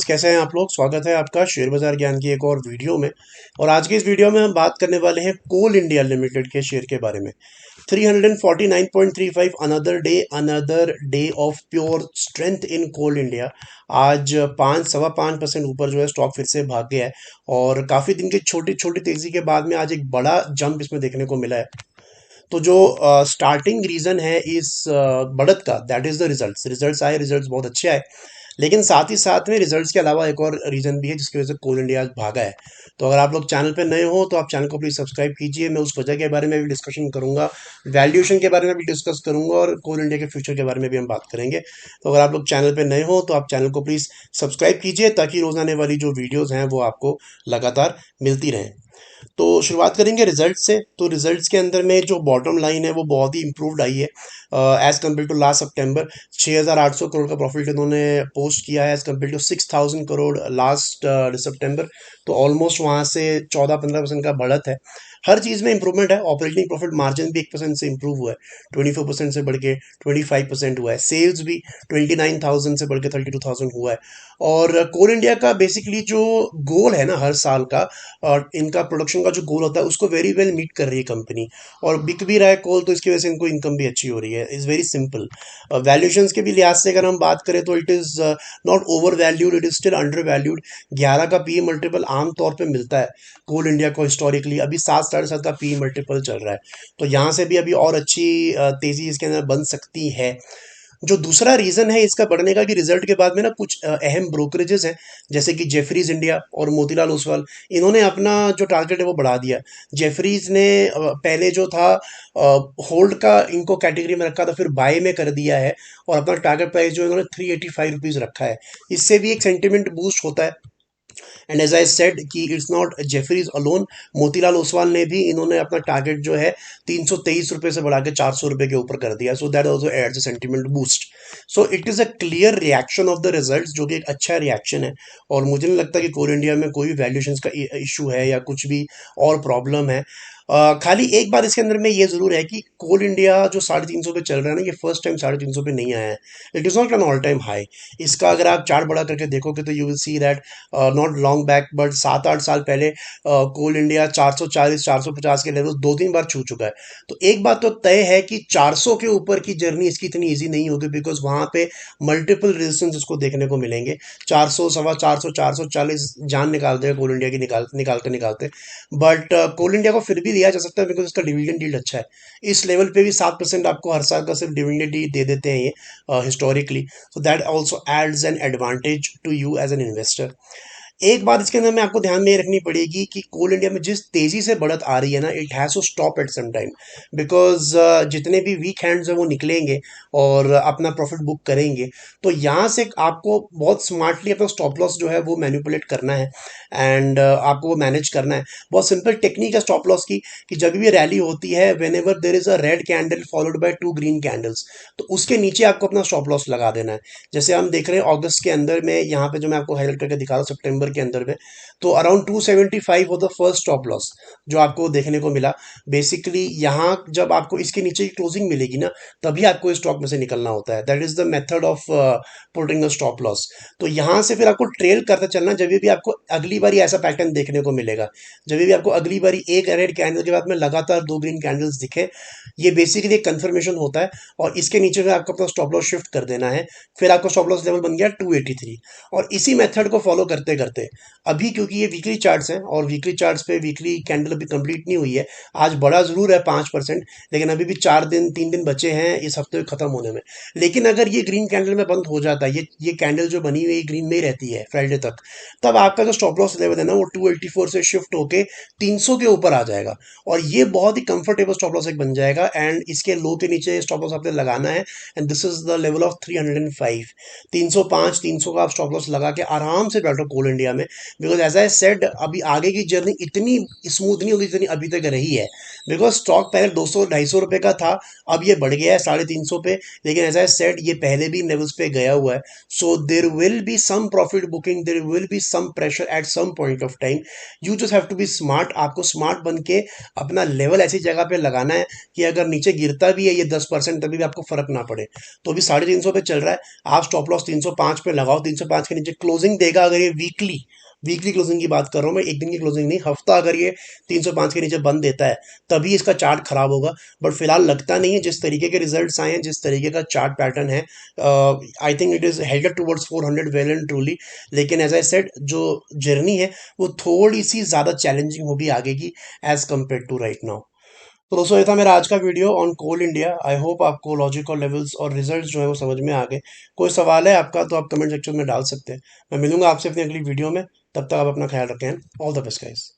Viewers, कैसे हैं आप लोग। स्वागत है आपका शेयर बाजार ज्ञान की एक और वीडियो में। और आज की इस वीडियो में हम बात करने वाले हैं कोल इंडिया लिमिटेड के शेयर के बारे में। 349.35 another day of pure strength in Coal India. आज 5.25% ऊपर जो है स्टॉक फिर से भाग गया है और काफ़ी दिन की छोटी छोटी तेज़ी के बाद में आज एक बड़ा जंप इसमें देखने को मिला है। तो जो स्टार्टिंग रीज़न है इस बढ़त का, दैट इज़ द रिजल्ट्स आए, रिजल्ट्स बहुत अच्छे आए। लेकिन साथ ही साथ में रिजल्ट्स के अलावा एक और रीज़न भी है जिसकी वजह से कोल इंडिया आज भागा है। तो अगर आप लोग चैनल पे नए हो तो आप चैनल को प्लीज़ सब्सक्राइब कीजिए। मैं उस वजह के बारे में भी डिस्कशन करूंगा, वैल्यूएशन के बारे में भी डिस्कस करूंगा और कोल इंडिया के फ्यूचर के बारे में भी हम बात करेंगे। तो अगर आप लोग चैनल पे नए हो तो आप चैनल को प्लीज़ सब्सक्राइब कीजिए ताकि रोज़ आने वाली जो वीडियोज़ हैं वो आपको लगातार मिलती रहें। तो शुरुआत करेंगे रिजल्ट से। तो रिजल्ट्स के अंदर में जो बॉटम लाइन है वो बहुत ही इंप्रूव्ड आई है एज कम्पेयर टू लास्ट सितंबर। 6,800 करोड़ का प्रॉफिट इन्होंने पोस्ट किया है as compared to 6,000 crore last सितंबर। तो ऑलमोस्ट वहाँ से 14-15% का बढ़त है। हर चीज़ में इंप्रूवमेंट है। ऑपरेटिंग प्रॉफिट मार्जिन भी 1% से इंप्रूव हुआ है, 24% से बढ़ के 25% हुआ है। सेल्स भी 29,000 से बढ़ के 32,000 हुआ है। और कोल इंडिया का बेसिकली जो गोल है ना हर साल का, और इनका प्रोडक्शन का जो गोल होता है उसको वेरी वेल मीट कर रही है कंपनी। और बिक भी रहा है कोल, तो इसकी वजह से इनको इनकम भी अच्छी हो रही है। Is very simple. वैल्यूएशंस के भी लिहाज से अगर हम बात करें तो it is not over valued, it is still under valued. 11 का पी मल्टीपल आमतौर पे मिलता है कोल इंडिया को हिस्टोरिकली। अभी 7-7.5 का पी मल्टीपल चल रहा है। तो यहाँ से भी अभी और अच्छी तेज़ी इसके अंदर बन सकती है। जो दूसरा रीज़न है इसका बढ़ने का कि रिजल्ट के बाद में ना कुछ अहम ब्रोकरेजेस हैं जैसे कि जेफरीज इंडिया और मोतीलाल ओसवाल, इन्होंने अपना जो टारगेट है वो बढ़ा दिया। जेफरीज ने पहले जो था होल्ड का इनको कैटेगरी में रखा था, फिर बाय में कर दिया है और अपना टारगेट प्राइस जो इन्होंने 385 रुपीज़ रखा है। इससे भी एक सेंटिमेंट बूस्ट होता है। एंड एज आई सेड कि it's not Jefferies alone, Motilal Oswal ने भी इन्होंने अपना टारगेट जो है 323 रुपये से बढ़ा के 400 रुपये के ऊपर कर दिया। सो that also adds a sentiment boost. So it is a clear reaction of the results, जो कि एक अच्छा रिएक्शन है। और मुझे नहीं लगता कि कोल इंडिया में कोई वैल्यूएशंस का इशू है या कुछ भी और प्रॉब्लम है। खाली एक बात इसके अंदर में ये ज़रूर है कि कोल इंडिया जो 350 पे चल रहा है ना, ये फर्स्ट टाइम 350 पे नहीं आया है। It is not an all time high. इसका अगर आप चार्ट बड़ा करके देखोगे तो you will see that not long back but 7-8 साल पहले कोल इंडिया 440-450 के लेवल 2-3 बार छू चुका है। तो एक बात तो तय है कि 400 के ऊपर की जर्नी इसकी इतनी ईजी नहीं होगी, बिकॉज वहाँ पे मल्टीपल रेजिस्टेंस इसको देखने को मिलेंगे। 400, 450, 440 जान निकाल देगा कोल इंडिया की, निकालते निकालते। बट कोल इंडिया को फिर भी लिया जा सकता है बिकॉज इसका डिविडेंड यील्ड अच्छा है। इस लेवल पे भी 7% आपको हर साल का सिर्फ डिविडेंड ही दे देते हैं ये historically. So that also adds an advantage to you as an investor. एक बात इसके अंदर में आपको ध्यान में रखनी पड़ेगी कि कोल इंडिया में जिस तेजी से बढ़त आ रही है ना, it has to stop at some time. Because जितने भी वीक हैंड्स हैं वो निकलेंगे और अपना प्रॉफिट बुक करेंगे। तो यहाँ से आपको बहुत स्मार्टली अपना स्टॉप लॉस जो है वो मैनिपुलेट करना है एंड आपको वो मैनेज करना है। बहुत सिंपल टेक्निक है स्टॉप लॉस की कि जब भी रैली होती है, when ever there is a red candle followed by 2 green candles, तो उसके नीचे आपको अपना स्टॉप लॉस लगा देना है। जैसे हम देख रहे हैं अगस्त के अंदर में, यहाँ पे जो मैं आपको हाईलाइट करके दिखा रहा हूँ सितंबर के अंदर में, तो अराउंड 275 हो द फर्स्ट स्टॉप लॉस जो आपको देखने को मिला। बेसिकली यहाँ जब आपको इसके नीचे की क्लोजिंग मिलेगी ना, तभी आपको इस स्टॉक में से निकलना होता है। That is the method of putting a stop loss. तो यहाँ से फिर आपको ट्रेल करते चलना, जब भी आपको अगली बारी ऐसा पैटर्न देखने को मिलेगा, जब भी आपको अगली बारी एक रेड कैंडल के बाद में लगातार 2 ग्रीन कैंडल्स दिखे, ये बेसिकली एक कंफर्मेशन होता है और इसके नीचे फिर आपको अपना स्टॉप लॉस शिफ्ट कर देना है। फिर आपका स्टॉप लॉस लेवल बन गया 283। और इसी मेथड को फॉलो करते करते अभी, क्योंकि ये वीकली चार्ट्स हैं और वीकली चार्ट्स पे वीकली कैंडल अभी कंप्लीट नहीं हुई है, आज बड़ा जरूर है 5%, लेकिन अभी भी 4 दिन 3 दिन बचे हैं इस हफ्ते खत्म होने में। लेकिन अगर ये ग्रीन कैंडल में बंद हो जाता है, ये कैंडल जो बनी हुई है ग्रीन में ही रहती है फ्राइडे तक, तब आपका जो स्टॉप लॉस लेवल है ना वो 284 से शिफ्ट होके 300 के ऊपर आ जाएगा। और ये बहुत ही कंफर्टेबल स्टॉप लॉस एक बन जाएगा एंड इसके लो के नीचे स्टॉप लॉस आपने लगाना है। And this is the level of 305। 305 300 का आप स्टॉप लॉस लगा के आराम से बैठो कोल इंडिया इंडिया में, बिकॉज एज आई सेड अभी आगे की जर्नी इतनी स्मूथ नहीं होगी जितनी अभी तक रही है। बिकॉज स्टॉक पहले 200-250 रुपए का था, अब ये बढ़ गया है 350 पे, लेकिन एज आई सेड ये पहले भी लेवल्स पे गया हुआ है। So there will be some profit booking, there will be some pressure at some point of time. You just have to be smart. आपको स्मार्ट बन के अपना लेवल ऐसी जगह पे लगाना है कि अगर नीचे गिरता भी है ये 10% तभी भी आपको फर्क ना पड़े। तो अभी 350 पे चल रहा है, आप स्टॉप लॉस 305 पे लगाओ, 305 के नीचे क्लोजिंग देगा अगर ये वीकली, वीकली क्लोजिंग की बात कर रहा हूँ मैं, एक दिन की क्लोजिंग नहीं, हफ्ता अगर ये 305 के नीचे बंद देता है तभी इसका चार्ट खराब होगा। बट फिलहाल लगता नहीं है, जिस तरीके के रिजल्ट्स आए हैं, जिस तरीके का चार्ट पैटर्न है, I think it is headed towards 400 well and truly. लेकिन एज आई सेड जो जर्नी है वो थोड़ी सी ज़्यादा चैलेंजिंग होगी आगे की as compared to right now. तो दोस्तों ये था मेरा आज का video on Coal India. I hope आपको लॉजिक और लेवल्स और रिजल्ट्स जो है वो समझ में आ गए। कोई सवाल है आपका तो आप कमेंट सेक्शन में डाल सकते हैं। मैं मिलूंगा आपसे अपनी अगली वीडियो में, तब तक आप अपना ख्याल रखें। All the best guys.